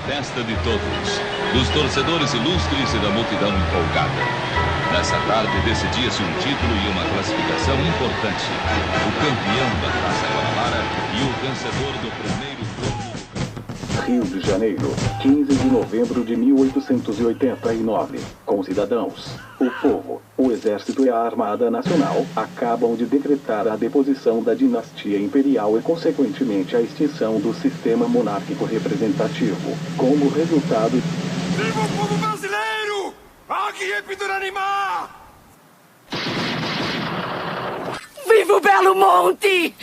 festa de todos, dos torcedores ilustres e da multidão empolgada. Nessa tarde decidia-se um título e uma classificação importante. O campeão da Taça Guanabara e o vencedor do primeiro turno. Rio de Janeiro, 15 de novembro de 1889. Concidadãos, o povo, o Exército e a Armada Nacional acabam de decretar a deposição da dinastia imperial e, consequentemente, a extinção do sistema monárquico representativo. Como resultado... Viva o povo brasileiro! Aqui é Pitoranimá! Viva o Belo Monte!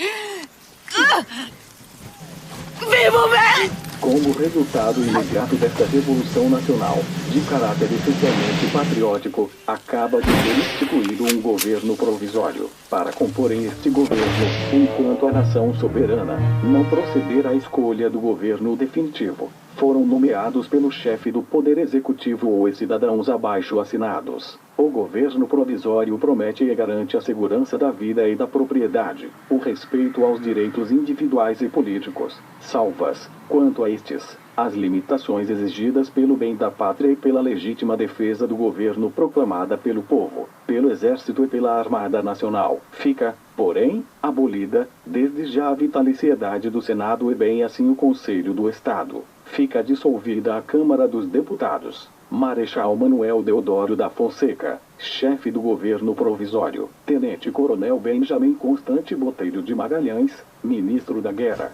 Viva o Belo... Como resultado imediato desta revolução nacional, de caráter essencialmente patriótico, acaba de ser instituído um governo provisório. Para comporem este governo, enquanto a nação soberana não proceder à escolha do governo definitivo, foram nomeados pelo chefe do Poder Executivo ou os cidadãos abaixo assinados. O governo provisório promete e garante a segurança da vida e da propriedade, o respeito aos direitos individuais e políticos, salvas, quanto a estes, as limitações exigidas pelo bem da pátria e pela legítima defesa do governo proclamada pelo povo, pelo Exército e pela Armada Nacional. Fica, porém, abolida, desde já a vitaliciedade do Senado e bem assim o Conselho do Estado. Fica dissolvida a Câmara dos Deputados. Marechal Manuel Deodoro da Fonseca, chefe do governo provisório. Tenente Coronel Benjamin Constante Botelho de Magalhães, ministro da Guerra.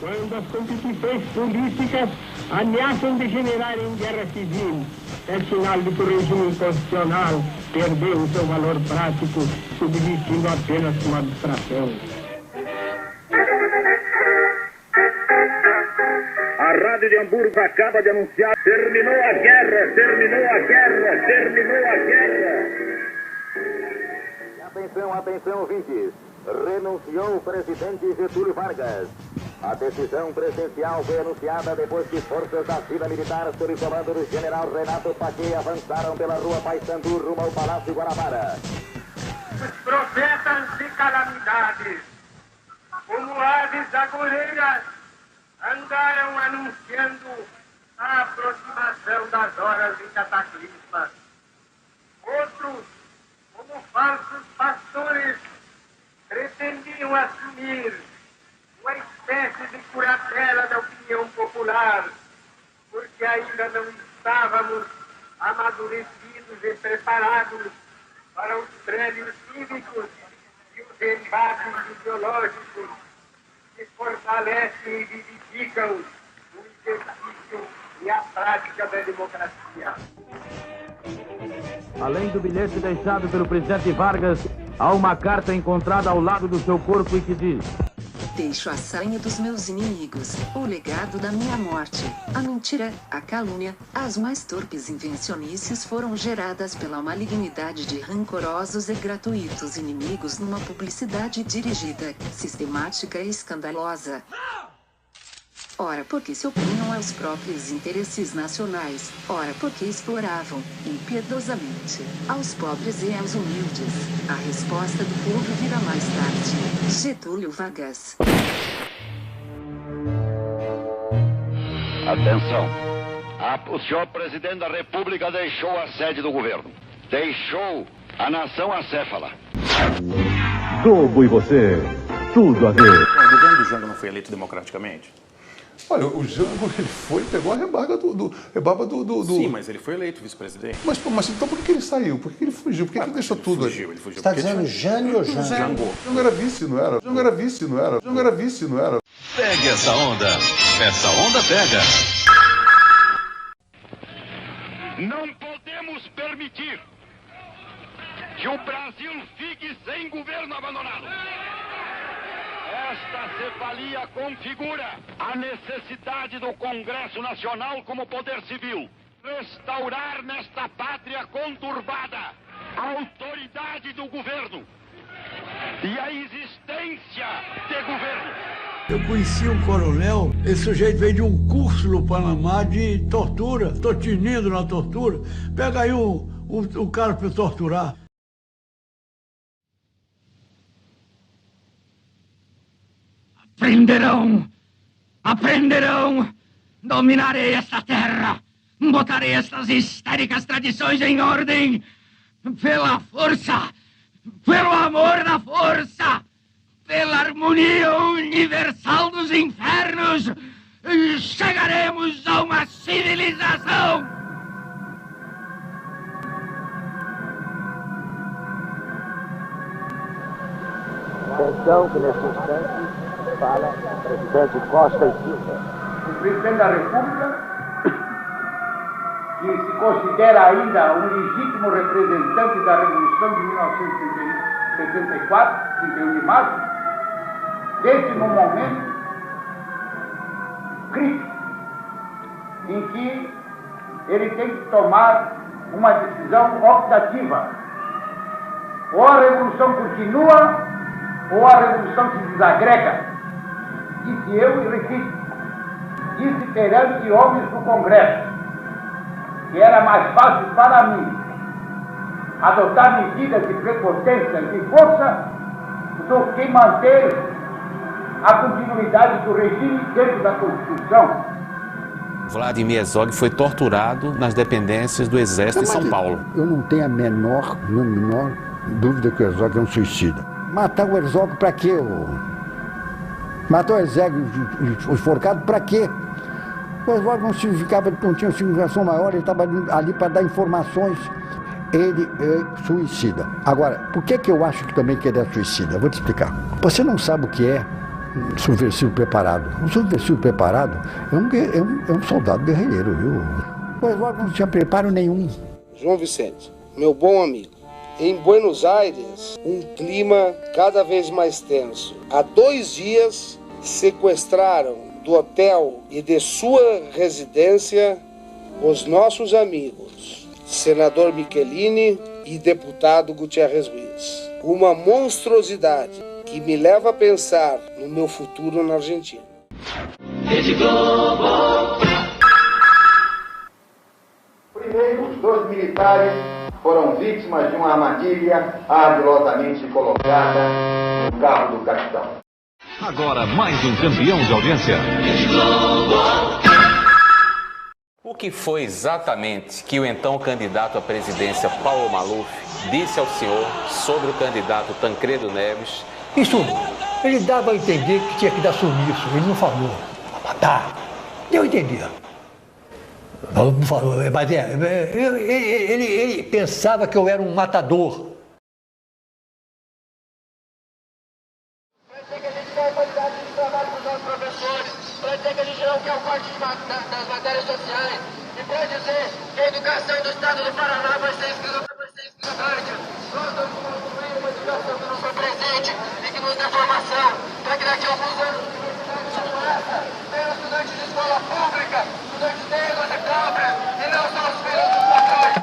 Quando as competições políticas ameaçam degenerar em guerra civil, é sinal de que o regime constitucional perdeu o seu valor prático, subsistindo apenas uma abstração. A Rádio de Hamburgo acaba de anunciar: terminou a guerra, terminou a guerra, terminou a guerra. Atenção, atenção, ouvintes. Renunciou o presidente Getúlio Vargas. A decisão presidencial foi anunciada depois que forças da Vila Militar, sob o comando do general Renato Paquet, avançaram pela rua Paissandu rumo ao Palácio Guanabara. Os profetas de calamidades, como aves agoreiras, andaram anunciando a aproximação das horas de cataclisma. Outros, como falsos pastores, pretendiam assumir uma espécie de curatela da opinião popular, porque ainda não estávamos amadurecidos e preparados para os prédios cívicos e os embates ideológicos que fortalecem e vivificam o exercício e a prática da democracia. Além do bilhete deixado pelo presidente Vargas, há uma carta encontrada ao lado do seu corpo e que diz: deixo a sanha dos meus inimigos, o legado da minha morte. A mentira, a calúnia, as mais torpes invencionices foram geradas pela malignidade de rancorosos e gratuitos inimigos numa publicidade dirigida, sistemática e escandalosa. Ora porque se opunham aos próprios interesses nacionais, ora porque exploravam, impiedosamente, aos pobres e aos humildes. A resposta do povo virá mais tarde. Getúlio Vargas. Atenção. O senhor presidente da República deixou a sede do governo. Deixou a nação acéfala. Globo e você, tudo a ver. O governo do Jango não foi eleito democraticamente? Olha, o Jango, ele pegou a rebarba do... Sim, mas ele foi eleito vice-presidente. Mas então por que ele saiu? Por que ele fugiu? Por que ele deixou tudo? Ele fugiu. Você está dizendo Jânio ou Jango? Jango era vice, não era? Jango era vice, não era? Jango era vice, não era? Pegue essa onda. Essa onda pega. Não podemos permitir que o Brasil fique sem governo abandonado. Esta cefalia configura a necessidade do Congresso Nacional como poder civil. Restaurar nesta pátria conturbada a autoridade do governo e a existência de governo. Eu conheci um coronel, esse sujeito veio de um curso no Panamá de tortura. Estou tinindo na tortura. Pega aí o cara para torturar. Aprenderão! Aprenderão! Dominarei esta terra. Botarei estas histéricas tradições em ordem. Pela força. Pelo amor da força. Pela harmonia universal dos infernos. Chegaremos a uma civilização. Atenção que nesse instante fala o presidente Costa e Silva. O presidente da República, que se considera ainda um legítimo representante da Revolução de 1964, 31 de março, desde um momento crítico, em que ele tem que tomar uma decisão optativa. Ou a Revolução continua, ou a Revolução se desagrega. Disse eu e repito. Disse perante homens do Congresso que era mais fácil para mim adotar medidas de prepotência e de força do que manter a continuidade do regime dentro da Constituição. Vladimir Herzog foi torturado nas dependências do Exército em São Paulo. Eu não tenho a menor dúvida que o Herzog é um suicida. Matar o Herzog para quê? Matar o Herzog enforcado para quê? O Herzog não tinha significação maior, ele estava ali para dar informações. Ele é suicida. Agora, por que eu acho que também que ele é suicida? Eu vou te explicar. Você não sabe o que é um subversivo preparado. Um subversivo preparado é um soldado guerreiro, viu? O Herzog não tinha preparo nenhum. João Vicente, meu bom amigo, em Buenos Aires, um clima cada vez mais tenso. Há 2 dias, sequestraram do hotel e de sua residência os nossos amigos, senador Michelini e deputado Gutierrez Luiz. Uma monstruosidade que me leva a pensar no meu futuro na Argentina. Rede Globo. Primeiro, os 2 militares foram vítimas de uma armadilha ardilosamente colocada no carro do capitão. Agora mais um campeão de audiência. O que foi exatamente que o então candidato à presidência Paulo Maluf disse ao senhor sobre o candidato Tancredo Neves? Isso, ele dava a entender que tinha que dar sumiço, ele não falou. Matar. Deu a entender. Não falou, mas ele pensava que eu era um matador. Das matérias sociais e pode dizer que a educação do Estado do Paraná vai ser escrita. Nós vamos construir uma educação que não foi presente e que nos dê formação para que daqui a alguns anos tenham estudantes de escola pública, estudantes negros e pobres e não só os filhos dos patrões.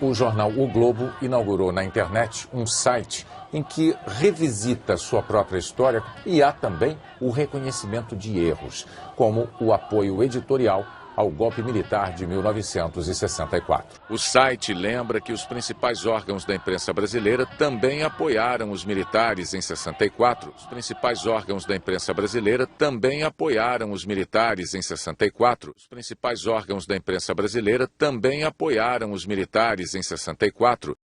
O jornal O Globo inaugurou na internet um site em que revisita sua própria história e há também o reconhecimento de erros, como o apoio editorial ao golpe militar de 1964. O site lembra que os principais órgãos da imprensa brasileira também apoiaram os militares em 64. Os principais órgãos da imprensa brasileira também apoiaram os militares em 64. Os principais órgãos da imprensa brasileira também apoiaram os militares em 64.